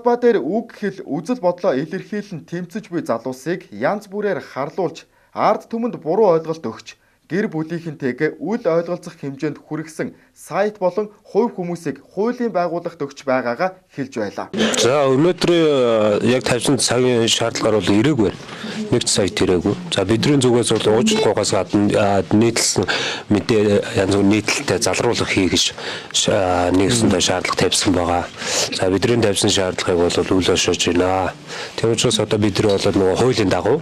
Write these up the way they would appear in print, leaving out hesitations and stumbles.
талбай дээр үг хэл үзэл бодлоо илэрхийлэн тэмцэж буй залуусыг янз бүрээр харлуулж, ард түмэнд буруу ойлголт өгч, гэр бүлийнхэнтэйгээ үл ойлголцох хэмжээнд хүргэсэн сайт болон хувь хүмүүсийг хуулийн байгууллагт өгч байгаагаа хэлж байлаа. За өнөөдөр яг 50 цагийн шаардлагаар бол ирээгүй. Нэг сайт ирээгүй. За бидний зүгээс бол уучлахгүйгаас гадна нийтлсэн мэдээ янз бүрийн нийтлэлтэй залруулах хийгэж нэгсэндээ шаардлага тавьсан байгаа. За бидний тавьсан шаардлагыг бол үл өшөөж байна. Тэр учраас одоо бид нар бол нөгөө хуулийн дагуу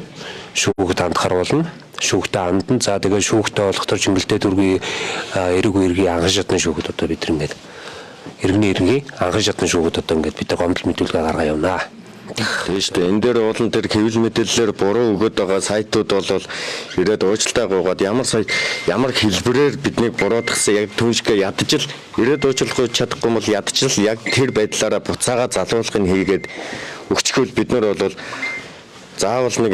шүүхт хандхаар болно. Шүүхтээ хандан за тэгээ шүүхтээ болохдор чингэлтэй дүргийн эрэг анхан шатны шүүхт одоо бид ингээд иргэний анхан шатны шүүхт одоо ингээд бид гомдол мэдүүлгээ гаргаа явнаа. Тийм шүү дээ. Энэ дээр уулан дээр хэвлэл мэдээллээр буруу өгöd байгаа сайтууд бол ирээд уучлалтаа гуйгаад ямар хэлбэрээр биднийг буруутгасан яг түншгээ ядчил ирээд уучлахгүй чадахгүй бол ядчил яг тэр байдлаараа буцаага залуулахыг хийгээд өгчгөл бид нар бол заавал нэг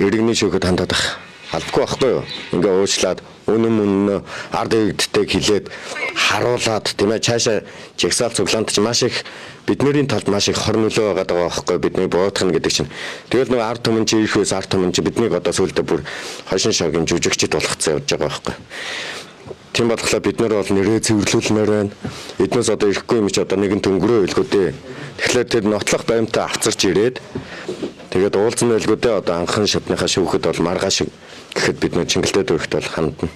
иргэний шүүхэд хандаад байх албагүй байхгүй юу? Ингээ уучлаад үнэн ард иргэдтэй хилээд харуулад тийм ээ цаашаа жигсаал цуглаанд ч маш их бидний талд маш их хор нөлөө байгаа байхгүй бидний буутгах гэдэг чинь. Тэгэл нэг ард түмэн чи ирэх үс ард түмэн чи биднийг одоо сүулдэ бүр хошин шогийн жүжигчд болгоцсон явж байгаа байхгүй. Тийм болохоор бид нар бол нэрээ цэвэрлүүлмээр байна. Эднээс одоо ирэхгүй юм чи одоо нэгэн төнгөрөө хэлгүү дээ. Тэгэхээр тэр нотлох баримтаа авцарч ирээд тэгээд уулзсан байлгуудаа одоо анхан шатныхаа шүүхэд бол маргааш гэхэд бид нөө чингэлтэй дөрөхт бол хандна.